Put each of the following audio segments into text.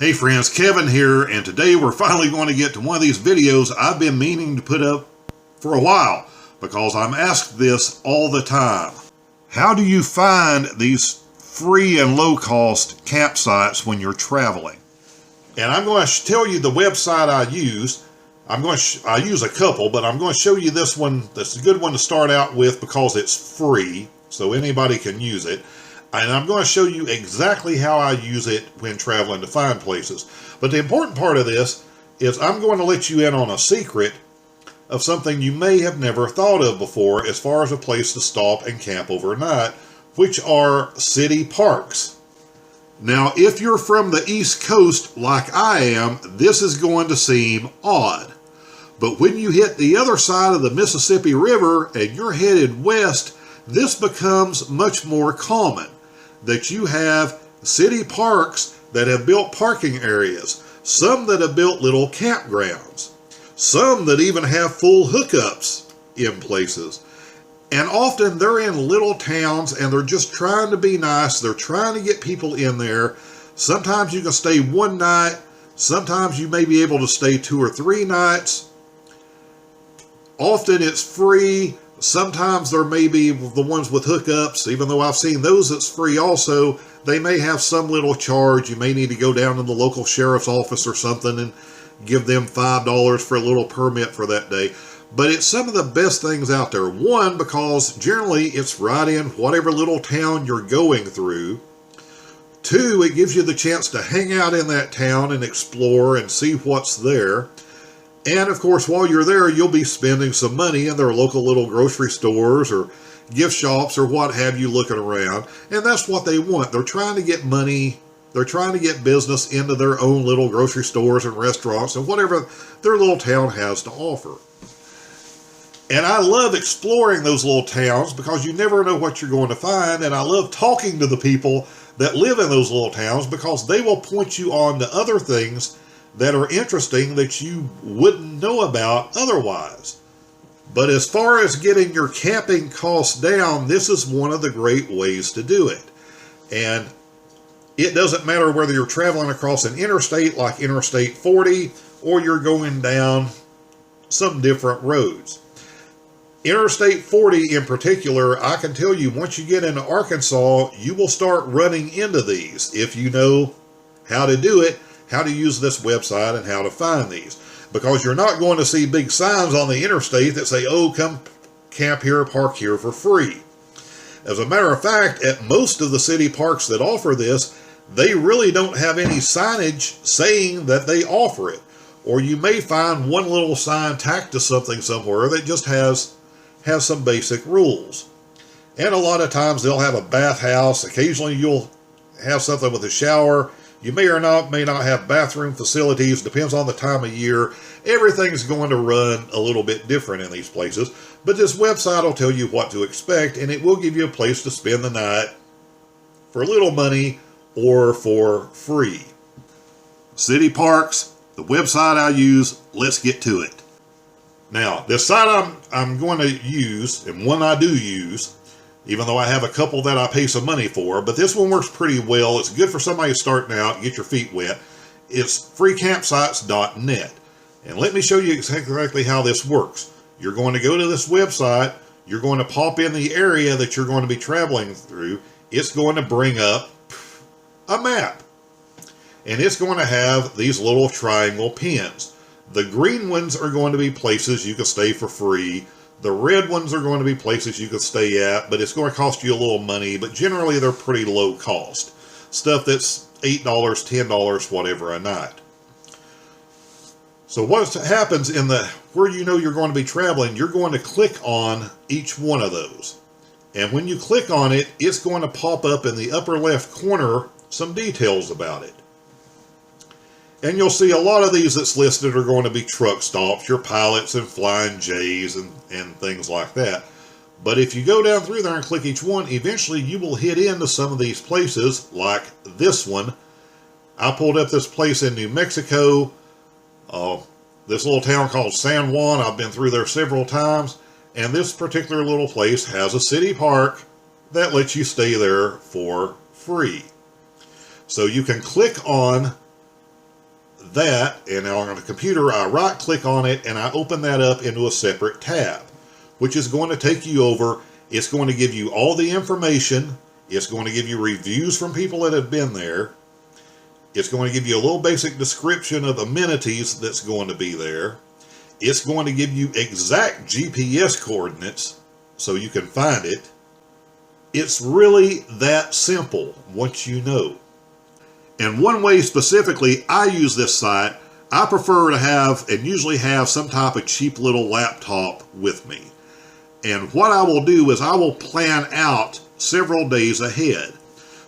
Hey friends, Kevin here, and today we're finally going to get to one of these videos I've been meaning to put up for a while because I'm asked this all the time. How do you find these free and low-cost campsites when you're traveling? And I'm going to tell you the website I use. I use a couple, but I'm going to show you this one that's a good one to start out with because it's free, so anybody can use it. And I'm going to show you exactly how I use it when traveling to find places. But the important part of this is I'm going to let you in on a secret of something you may have never thought of before as far as a place to stop and camp overnight, which are city parks. Now, if you're from the East Coast like I am, this is going to seem odd. But when you hit the other side of the Mississippi River and you're headed west, this becomes much more common. That you have city parks that have built parking areas, some that have built little campgrounds, some that even have full hookups in places. And often they're in little towns and they're just trying to be nice. They're trying to get people in there. Sometimes you can stay one night. Sometimes you may be able to stay 2 or 3 nights. Often it's free. Sometimes there may be the ones with hookups, even though I've seen those that's free also. They may have some little charge. You may need to go down to the local sheriff's office or something and give them $5 for a little permit for that day. But it's some of the best things out there. One, because generally it's right in whatever little town you're going through. 2, it gives you the chance to hang out in that town and explore and see what's there. And of course, while you're there, you'll be spending some money in their local little grocery stores or gift shops or what have you looking around. And that's what they want. They're trying to get money. They're trying to get business into their own little grocery stores and restaurants and whatever their little town has to offer. And I love exploring those little towns because you never know what you're going to find. And I love talking to the people that live in those little towns because they will point you on to other things that are interesting that you wouldn't know about otherwise. But as far as getting your camping costs down, this is one of the great ways to do it. And it doesn't matter whether you're traveling across an interstate like Interstate 40 or you're going down some different roads. Interstate 40 in particular, I can tell you once you get into Arkansas, you will start running into these if you know how to do it, how to use this website and how to find these. Because you're not going to see big signs on the interstate that say, oh, come camp here, park here for free. As a matter of fact, at most of the city parks that offer this, they really don't have any signage saying that they offer it. Or you may find one little sign tacked to something somewhere that just has some basic rules. And a lot of times they'll have a bathhouse. Occasionally you'll have something with a shower. You may not have bathroom facilities, depends on the time of year. Everything's going to run a little bit different in these places, but this website will tell you what to expect, and it will give you a place to spend the night for little money or for free. City parks, the website I use, let's get to it. Now, this site I'm going to use, and one I do use, even though I have a couple that I pay some money for, but this one works pretty well. It's good for somebody starting out, get your feet wet. It's freecampsites.net. And let me show you exactly how this works. You're going to go to this website. You're going to pop in the area that you're going to be traveling through. It's going to bring up a map. And it's going to have these little triangle pins. The green ones are going to be places you can stay for free. The red ones are going to be places you can stay at, but it's going to cost you a little money, but generally they're pretty low cost. Stuff that's $8, $10, whatever a night. So what happens where you know you're going to be traveling, you're going to click on each one of those. And when you click on it, it's going to pop up in the upper left corner some details about it. And you'll see a lot of these that's listed are going to be truck stops, your pilots and flying J's and things like that. But if you go down through there and click each one, eventually you will hit into some of these places like this one. I pulled up this place in New Mexico, this little town called San Juan. I've been through there several times. And this particular little place has a city park that lets you stay there for free. So you can click on that, and now on the computer, I right click on it and I open that up into a separate tab, which is going to take you over. It's going to give you all the information. It's going to give you reviews from people that have been there. It's going to give you a little basic description of amenities that's going to be there. It's going to give you exact GPS coordinates so you can find it. It's really that simple once you know. And one way specifically I use this site, I prefer to have and usually have some type of cheap little laptop with me. And what I will do is I will plan out several days ahead.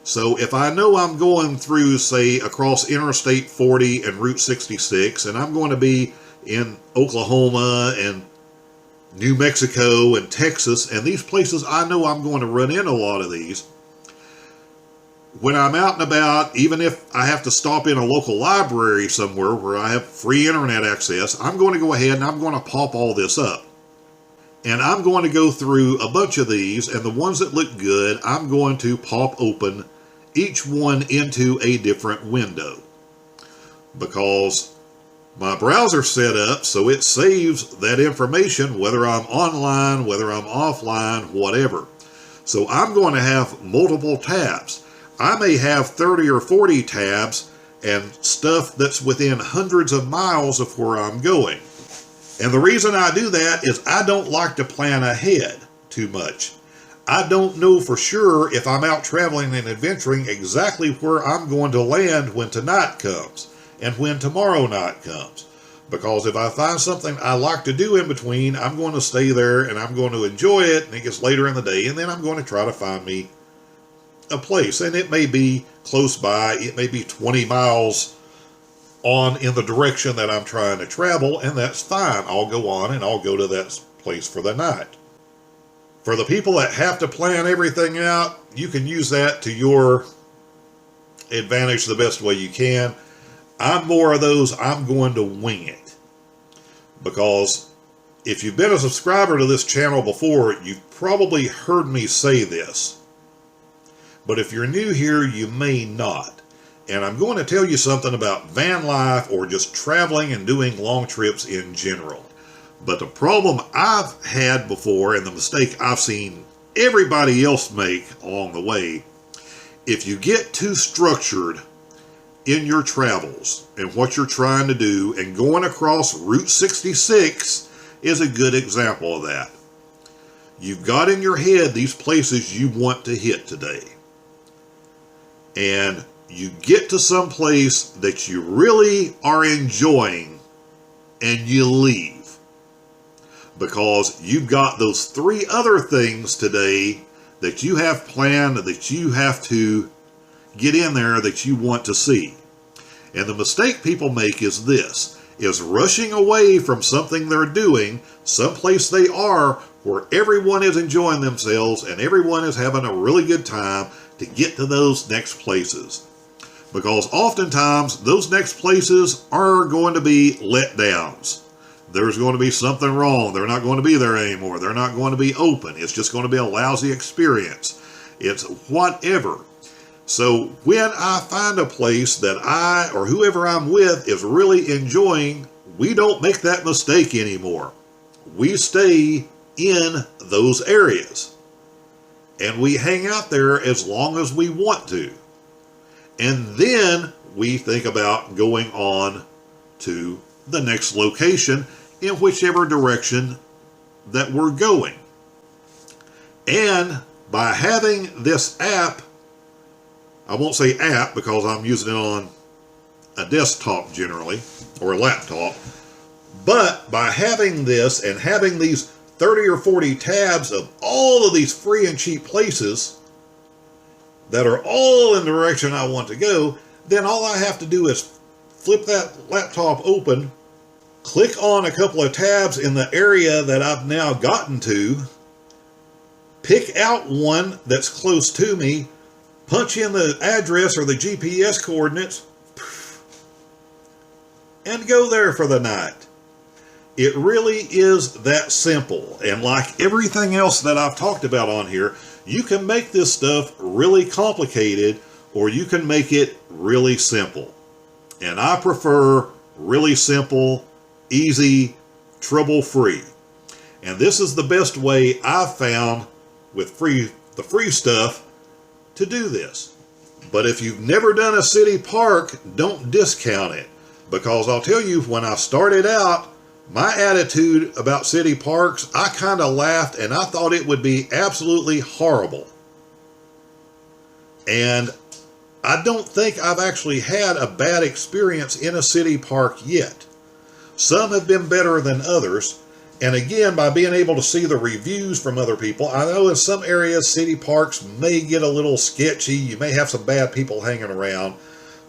So if I know I'm going through, say, across Interstate 40 and Route 66, and I'm going to be in Oklahoma and New Mexico and Texas, and these places I know I'm going to run in a lot of these. When I'm out and about, even if I have to stop in a local library somewhere where I have free internet access, I'm going to go ahead and I'm going to pop all this up. And I'm going to go through a bunch of these, and the ones that look good, I'm going to pop open each one into a different window. Because my browser's set up so it saves that information, whether I'm online, whether I'm offline, whatever. So I'm going to have multiple tabs. I may have 30 or 40 tabs and stuff that's within hundreds of miles of where I'm going. And the reason I do that is I don't like to plan ahead too much. I don't know for sure if I'm out traveling and adventuring exactly where I'm going to land when tonight comes and when tomorrow night comes. Because if I find something I like to do in between, I'm going to stay there and I'm going to enjoy it, and it gets later in the day, and then I'm going to try to find me a place. And it may be close by, it may be 20 miles on in the direction that I'm trying to travel, and that's fine. I'll go on and I'll go to that place for the night. For the people that have to plan everything out, you can use that to your advantage the best way you can. I'm more of those, I'm going to wing it. Because if you've been a subscriber to this channel before, you've probably heard me say this. But if you're new here, you may not. And I'm going to tell you something about van life or just traveling and doing long trips in general. But the problem I've had before, and the mistake I've seen everybody else make along the way, if you get too structured in your travels and what you're trying to do, and going across Route 66 is a good example of that. You've got in your head these places you want to hit today. And you get to some place that you really are enjoying and you leave. Because you've got those 3 other things today that you have planned, that you have to get in there, that you want to see. And the mistake people make is this, is rushing away from something they're doing, someplace they are where everyone is enjoying themselves and everyone is having a really good time, to get to those next places. Because oftentimes those next places are going to be letdowns. There's going to be something wrong. They're not going to be there anymore. They're not going to be open. It's just going to be a lousy experience. It's whatever. So when I find a place that I or whoever I'm with is really enjoying, we don't make that mistake anymore. We stay in those areas. And we hang out there as long as we want to. And then we think about going on to the next location in whichever direction that we're going. And by having this app, I won't say app because I'm using it on a desktop generally, or a laptop, but by having this and having these 30 or 40 tabs of all of these free and cheap places that are all in the direction I want to go, then all I have to do is flip that laptop open, click on a couple of tabs in the area that I've now gotten to, pick out one that's close to me, punch in the address or the GPS coordinates, and go there for the night. It really is that simple. And like everything else that I've talked about on here, you can make this stuff really complicated or you can make it really simple. And I prefer really simple, easy, trouble-free. And this is the best way I've found with the free stuff to do this. But if you've never done a city park, don't discount it. Because I'll tell you, when I started out, my attitude about city parks, I kind of laughed and I thought it would be absolutely horrible. And I don't think I've actually had a bad experience in a city park yet. Some have been better than others. And again, by being able to see the reviews from other people, I know in some areas city parks may get a little sketchy. You may have some bad people hanging around.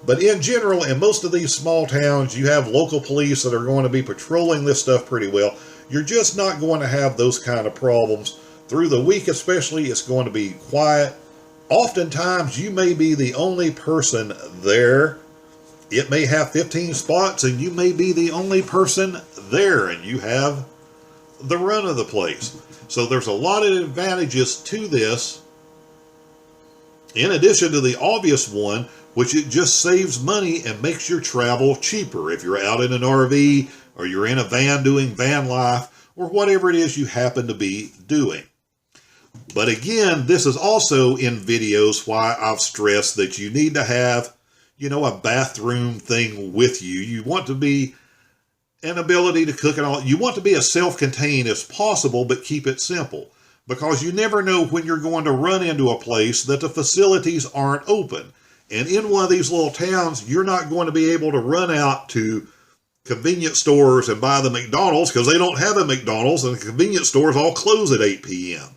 But in general, in most of these small towns, you have local police that are going to be patrolling this stuff pretty well. You're just not going to have those kind of problems. Through the week especially, it's going to be quiet. Oftentimes, you may be the only person there. It may have 15 spots, and you may be the only person there, and you have the run of the place. So there's a lot of advantages to this, in addition to the obvious one, which it just saves money and makes your travel cheaper. If you're out in an RV, or you're in a van doing van life, or whatever it is you happen to be doing. But again, this is also in videos why I've stressed that you need to have, a bathroom thing with you. You want to be an ability to cook and all. You want to be as self-contained as possible, but keep it simple. Because you never know when you're going to run into a place that the facilities aren't open. And in one of these little towns, you're not going to be able to run out to convenience stores and buy the McDonald's because they don't have a McDonald's and the convenience stores all close at 8 p.m.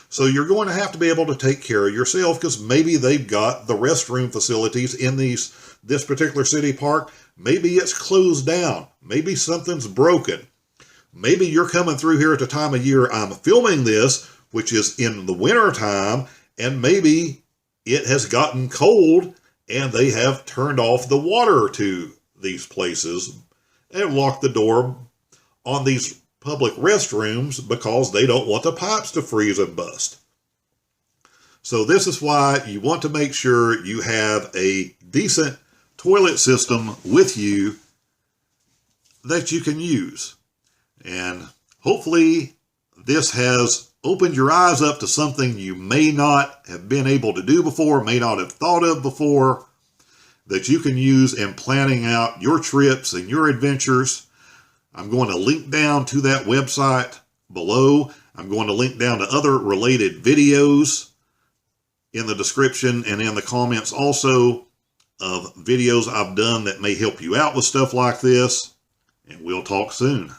So you're going to have to be able to take care of yourself because maybe they've got the restroom facilities in this particular city park. Maybe it's closed down. Maybe something's broken. Maybe you're coming through here at the time of year I'm filming this, which is in the winter time, and maybe it has gotten cold and they have turned off the water to these places and locked the door on these public restrooms because they don't want the pipes to freeze and bust. So this is why you want to make sure you have a decent toilet system with you that you can use. And hopefully this has opened your eyes up to something you may not have been able to do before, may not have thought of before, that you can use in planning out your trips and your adventures. I'm going to link down to that website below. I'm going to link down to other related videos in the description and in the comments also of videos I've done that may help you out with stuff like this. And we'll talk soon.